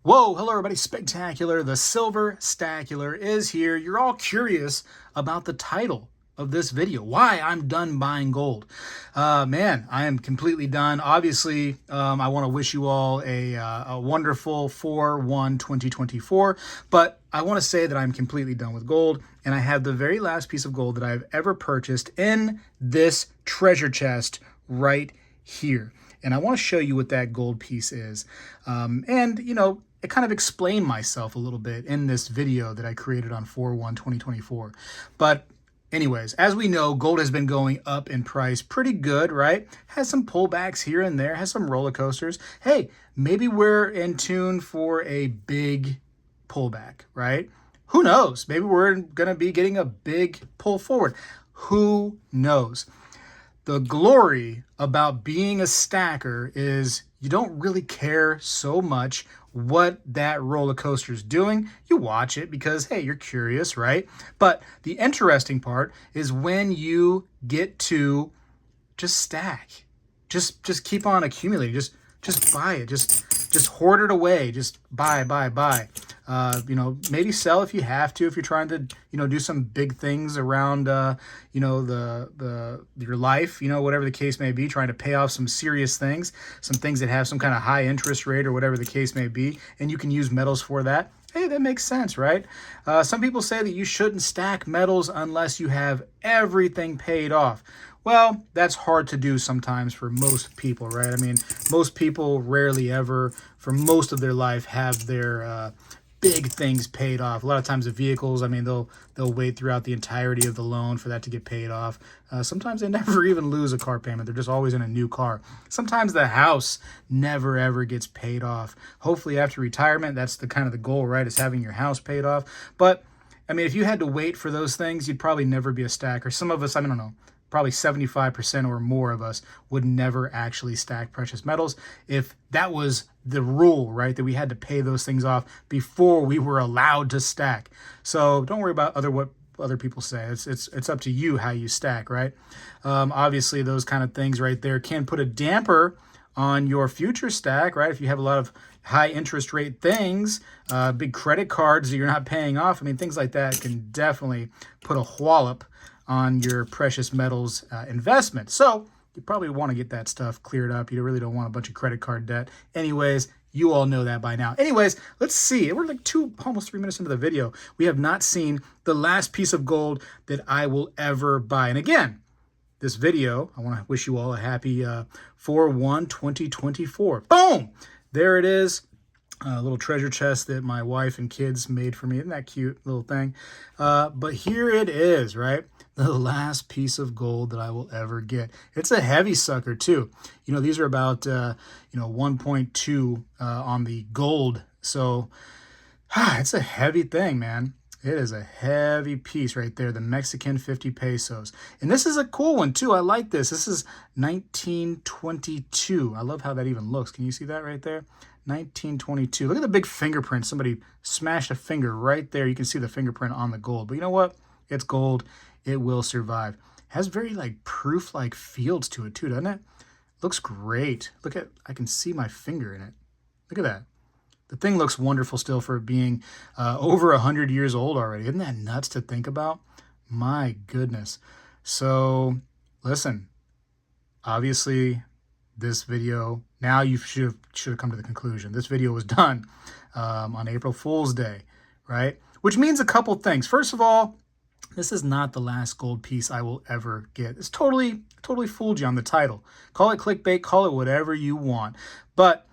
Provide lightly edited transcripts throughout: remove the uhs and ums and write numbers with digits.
Whoa, hello everybody, Spectacular, the Silver Stacular is here. You're all curious about the title of this video, why I'm done buying gold. Man, I am completely done. Obviously, I want to wish you all a wonderful 4/1/2024, but I want to say that I'm completely done with gold, and I have the very last piece of gold that I've ever purchased in this treasure chest right here. And I want to show you what that gold piece is. I kind of explain myself a little bit in this video that I created on 4/1/2024. But anyways, as we know, gold has been going up in price pretty good, right? Has some pullbacks here and there, has some roller coasters. Hey, maybe we're in tune for a big pullback, right? Who knows? Maybe we're going to be getting a big pull forward. Who knows? The glory about being a stacker is you don't really care so much what that roller coaster is doing. You watch it because, hey, you're curious, right? But the interesting part is when you get to just stack. Just keep on accumulating. Just buy it. Just hoard it away. Just buy. Maybe sell if you have to, if you're trying to, do some big things around, your life, whatever the case may be, trying to pay off some serious things, some things that have some kind of high interest rate or whatever the case may be, and you can use metals for that. Hey, that makes sense, right? Some people say that you shouldn't stack metals unless you have everything paid off. Well, that's hard to do sometimes for most people, right? I mean, most people rarely ever, for most of their life, have their big things paid off. A lot of times the vehicles, I mean, they'll wait throughout the entirety of the loan for that to get paid off. Sometimes they never even lose a car payment. They're just always in a new car. Sometimes the house never ever gets paid off. Hopefully after retirement, that's the kind of the goal, right? Is having your house paid off. But I mean, if you had to wait for those things, you'd probably never be a stacker. Some of us, I don't know, probably 75% or more of us would never actually stack precious metals if that was the rule, right? That we had to pay those things off before we were allowed to stack. So don't worry about what other people say. It's up to you how you stack, right? Obviously, those kind of things right there can put a damper on your future stack, right? If you have a lot of high interest rate things, big credit cards that you're not paying off, I mean, things like that can definitely put a wallop on your precious metals investment. So you probably want to get that stuff cleared up. You really don't want a bunch of credit card debt. Anyways, you all know that by now. Anyways, let's see. We're like almost 3 minutes into the video. We have not seen the last piece of gold that I will ever buy. And again, this video, I want to wish you all a happy 4/1/2024. Boom! There it is. A little treasure chest that my wife and kids made for me. Isn't that cute little thing? But here it is, right? The last piece of gold that I will ever get. It's a heavy sucker too. These are about 1.2 on the gold. So it's a heavy thing, man. It is a heavy piece right there, the Mexican 50 pesos. And this is a cool one too. I like this. This is 1922. I love how that even looks. Can you see that right there? 1922. Look at the big fingerprint. Somebody smashed a finger right there. You can see the fingerprint on the gold. But you know what? It's gold. It will survive. It has very proof-like fields to it too, doesn't it? Looks great. I can see my finger in it. Look at that. The thing looks wonderful still for being over 100 years old already. Isn't that nuts to think about? My goodness. So, listen, obviously this video, now you should have come to the conclusion. This video was done on April Fool's Day, right? Which means a couple things. First of all, this is not the last gold piece I will ever get. It's totally fooled you on the title. Call it clickbait, call it whatever you want. But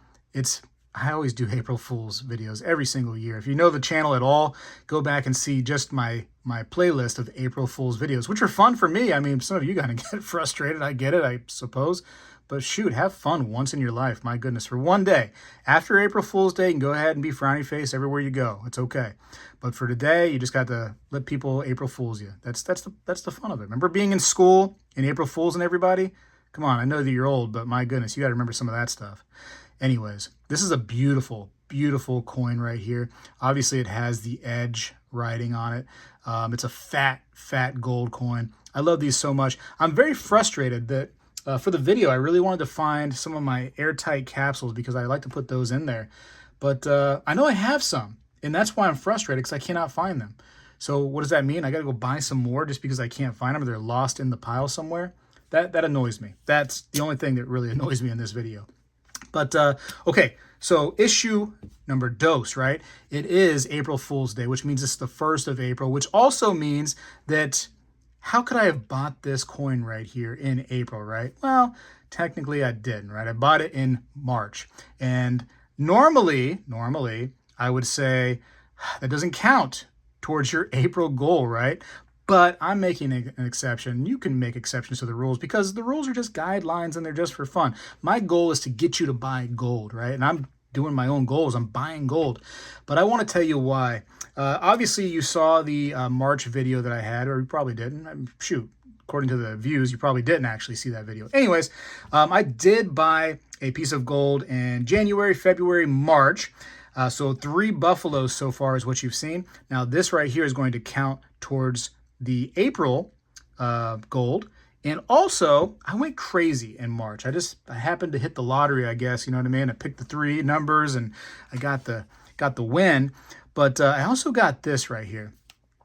I always do April Fool's videos every single year. If you know the channel at all, go back and see just my playlist of April Fool's videos, which are fun for me. I mean, some of you gotta get frustrated. I get it, I suppose. But shoot, have fun once in your life. My goodness, for one day. After April Fool's Day, you can go ahead and be frowny face everywhere you go. It's okay. But for today, you just got to let people April Fools you. That's the fun of it. Remember being in school and April Fools and everybody? Come on, I know that you're old, but my goodness, you got to remember some of that stuff. Anyways, this is a beautiful, beautiful coin right here. Obviously, it has the edge writing on it. It's a fat gold coin. I love these so much. I'm very frustrated that for the video, I really wanted to find some of my airtight capsules because I like to put those in there. but I know I have some, and that's why I'm frustrated, because I cannot find them. So what does that mean? I got to go buy some more just because I can't find them, or they're lost in the pile somewhere? That annoys me. That's the only thing that really annoys me in this video. But okay, so issue number dos, right? It is April Fool's Day, which means it's the 1st of April, which also means that how could I have bought this coin right here in April, right? Well, technically I didn't, right? I bought it in March. And normally, I would say that doesn't count towards your April goal, right? But I'm making an exception. You can make exceptions to the rules because the rules are just guidelines and they're just for fun. My goal is to get you to buy gold, right? And I'm doing my own goals. I'm buying gold. But I want to tell you why. Obviously, you saw the March video that I had, or you probably didn't. Shoot, according to the views, you probably didn't actually see that video. Anyways, I did buy a piece of gold in January, February, March. So 3 buffaloes so far is what you've seen. Now, this right here is going to count towards the April gold. And also, I went crazy in March. I happened to hit the lottery, I guess, you know what I mean? I picked the 3 numbers and I got the win. But I also got this right here.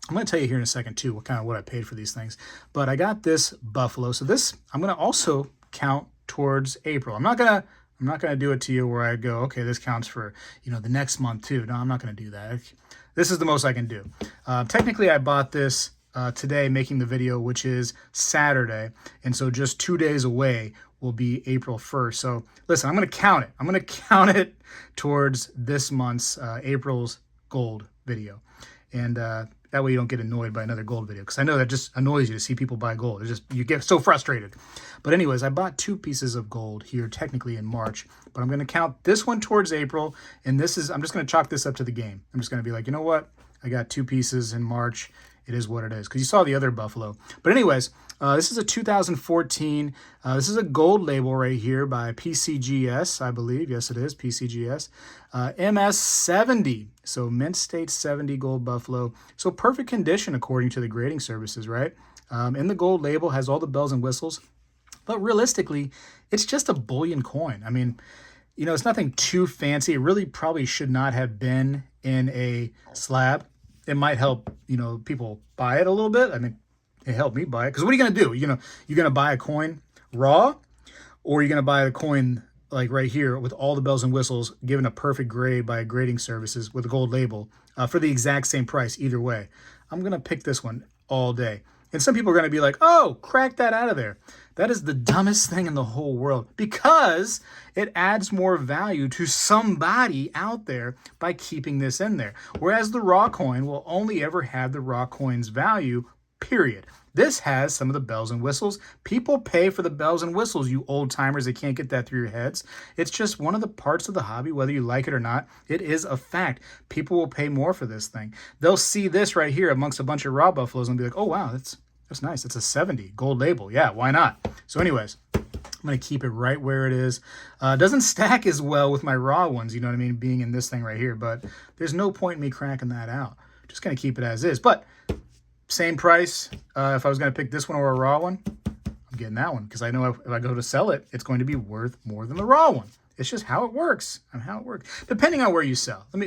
I'm going to tell you here in a second too what I paid for these things. But I got this buffalo. So this I'm going to also count towards April. I'm not going to do it to you where I go, okay, this counts for, the next month too. No, I'm not going to do that. This is the most I can do. Technically, I bought this today, making the video, which is Saturday. And so just 2 days away will be April 1st. So listen, I'm going to count it. I'm going to count it towards this month's April's gold video. And that way you don't get annoyed by another gold video, because I know that just annoys you to see people buy gold. It's just, you get so frustrated. But anyways, I bought 2 pieces of gold here technically in March, but I'm going to count this one towards April. And I'm just going to chalk this up to the game. I'm just going to be like, you know what? I got 2 pieces in March. It is what it is, because you saw the other buffalo. But anyways, this is a 2014. This is a gold label right here by PCGS, I believe. Yes, it is, PCGS. MS70, so Mint State 70 gold buffalo. So perfect condition according to the grading services, right? And the gold label has all the bells and whistles. But realistically, it's just a bullion coin. I mean, it's nothing too fancy. It really probably should not have been in a slab. It might help, people buy it a little bit. I mean, it helped me buy it. Because what are you going to do? You're going to buy a coin raw, or you're going to buy a coin like right here with all the bells and whistles, given a perfect grade by grading services with a gold label for the exact same price either way. I'm going to pick this one all day. And some people are going to be like, oh, crack that out of there. That is the dumbest thing in the whole world, because it adds more value to somebody out there by keeping this in there. Whereas the raw coin will only ever have the raw coin's value, period. This has some of the bells and whistles. People pay for the bells and whistles, you old timers that can't get that through your heads. It's just one of the parts of the hobby, whether you like it or not. It is a fact. People will pay more for this thing. They'll see this right here amongst a bunch of raw buffaloes and be like, oh, wow, that's nice. It's a 70 gold label. Yeah, why not? So anyways, I'm going to keep it right where it is. Doesn't stack as well with my raw ones, you know what I mean, being in this thing right here. But there's no point in me cracking that out. Just going to keep it as is. But same price. If I was going to pick this one or a raw one, I'm getting that one, because I know if I go to sell it, it's going to be worth more than the raw one. It's just how it works. Depending on where you sell. Let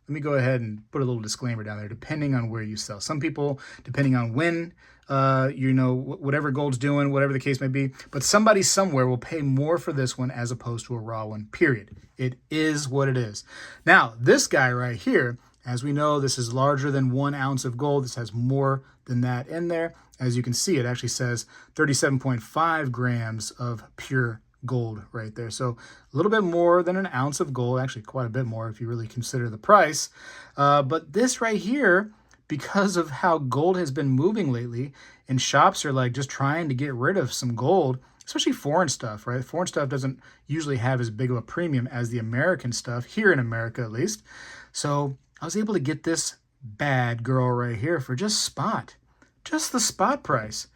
me go ahead and put a little disclaimer down there. Depending on where you sell. Some people, depending on when, whatever gold's doing, whatever the case may be. But somebody somewhere will pay more for this one as opposed to a raw one, period. It is what it is. Now, this guy right here, as we know, this is larger than 1 ounce of gold. This has more than that in there. As you can see, it actually says 37.5 grams of pure gold right there. So a little bit more than an ounce of gold, actually quite a bit more if you really consider the price. But this right here, because of how gold has been moving lately, and shops are like just trying to get rid of some gold, especially foreign stuff, right? Foreign stuff doesn't usually have as big of a premium as the American stuff, here in America at least. So I was able to get this bad girl right here for just the spot price.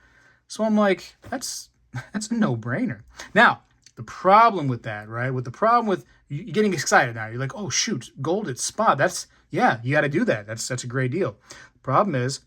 So I'm like, that's a no-brainer. Now, the problem with that, right? You're getting excited now. You're like, oh shoot, gold at spot. You got to do that. That's a great deal. The problem is,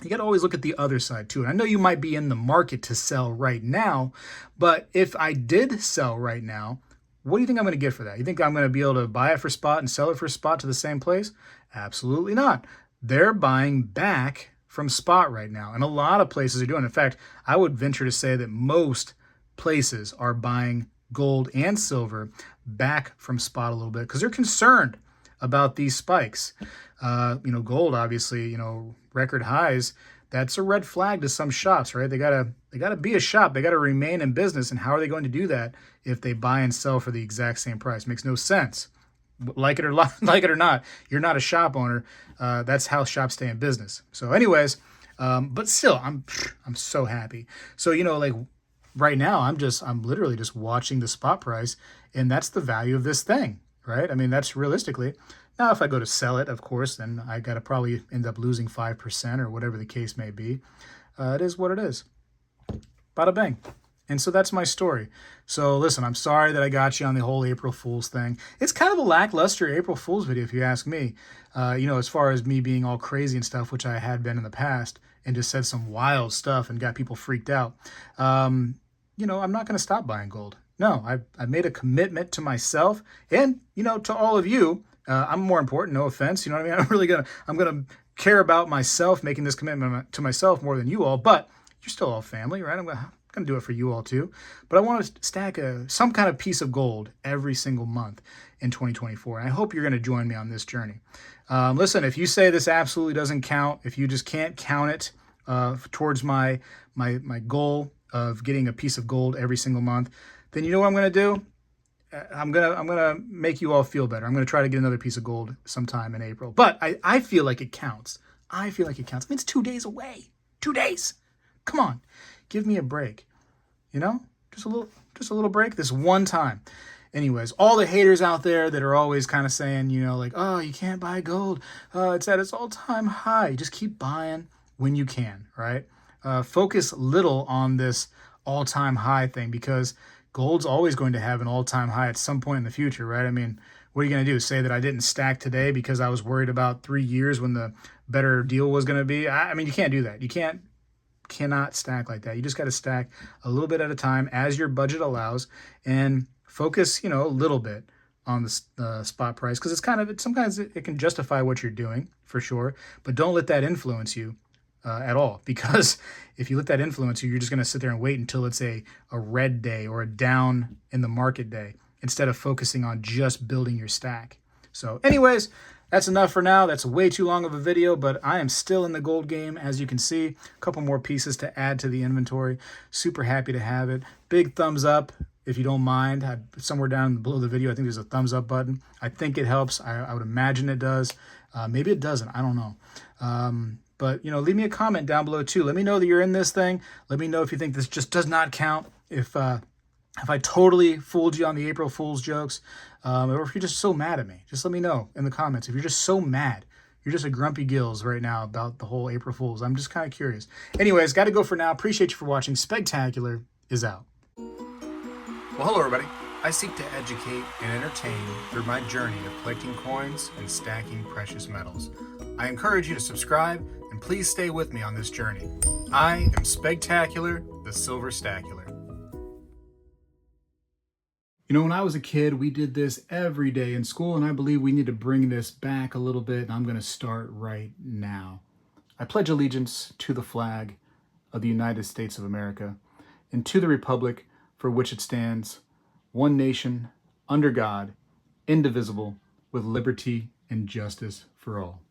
you got to always look at the other side too. And I know you might be in the market to sell right now, but if I did sell right now, What do you think I'm going to get for that? You think I'm going to be able to buy it for spot and sell it for spot to the same place? Absolutely not. They're buying back from spot right now. And a lot of places are doing. In fact, I would venture to say that most places are buying gold and silver back from spot a little bit because they're concerned about these spikes. Gold, obviously, record highs. That's a red flag to some shops, right? They gotta be a shop. They gotta remain in business. And how are they going to do that if they buy and sell for the exact same price? Makes no sense. Like it or not, you're not a shop owner. That's how shops stay in business. So, anyways, but still, I'm so happy. So like right now, I'm literally just watching the spot price, and that's the value of this thing, right? I mean, that's realistically. Now, if I go to sell it, of course, then I got to probably end up losing 5% or whatever the case may be. It is what it is. Bada bang. And so that's my story. So listen, I'm sorry that I got you on the whole April Fool's thing. It's kind of a lackluster April Fool's video, if you ask me. As far as me being all crazy and stuff, which I had been in the past, and just said some wild stuff and got people freaked out. I'm not going to stop buying gold. No, I made a commitment to myself and, to all of you. I'm more important, no offense. You know what I mean? I'm gonna care about myself, making this commitment to myself more than you all, but you're still all family, right? I'm gonna do it for you all too. But I want to stack some kind of piece of gold every single month in 2024. And I hope you're gonna join me on this journey. Listen, if you say this absolutely doesn't count, if you just can't count it towards my goal of getting a piece of gold every single month, then you know what I'm gonna do? I'm gonna make you all feel better. I'm gonna try to get another piece of gold sometime in April. But I feel like it counts. I feel like it counts. I mean, it's 2 days away. 2 days. Come on, give me a break. Just a little break. This one time. Anyways, all the haters out there that are always kind of saying, like, oh, you can't buy gold. It's at its all-time high. Just keep buying when you can, right? Focus little on this all-time high thing because gold's always going to have an all-time high at some point in the future, right? I mean, what are you going to do? Say that I didn't stack today because I was worried about 3 years when the better deal was going to be? I mean, you can't do that. You cannot stack like that. You just got to stack a little bit at a time as your budget allows and focus, a little bit on the spot price because sometimes it can justify what you're doing for sure, but don't let that influence you at all, because if you let that influence you, you're just going to sit there and wait until it's a red day or a down in the market day instead of focusing on just building your stack. So anyways, that's enough for now. That's way too long of a video, but I am still in the gold game. As you can see, a couple more pieces to add to the inventory. Super happy to have it. Big thumbs up if you don't mind. Somewhere down below the video, I think there's a thumbs up button. I think it helps. I would imagine it does. Maybe it doesn't. I don't know. But, leave me a comment down below too. Let me know that you're in this thing. Let me know if you think this just does not count. If I totally fooled you on the April Fool's jokes, or if you're just so mad at me, just let me know in the comments. If you're just so mad, you're just a grumpy gills right now about the whole April Fool's. I'm just kind of curious. Anyways, got to go for now. Appreciate you for watching. Spegtacular is out. Well, hello, everybody. I seek to educate and entertain through my journey of collecting coins and stacking precious metals. I encourage you to subscribe and please stay with me on this journey. I am Spegtacular, the Silver Stacular. When I was a kid, we did this every day in school, and I believe we need to bring this back a little bit, and I'm going to start right now. I pledge allegiance to the flag of the United States of America and to the republic for which it stands, one nation, under God, indivisible, with liberty and justice for all.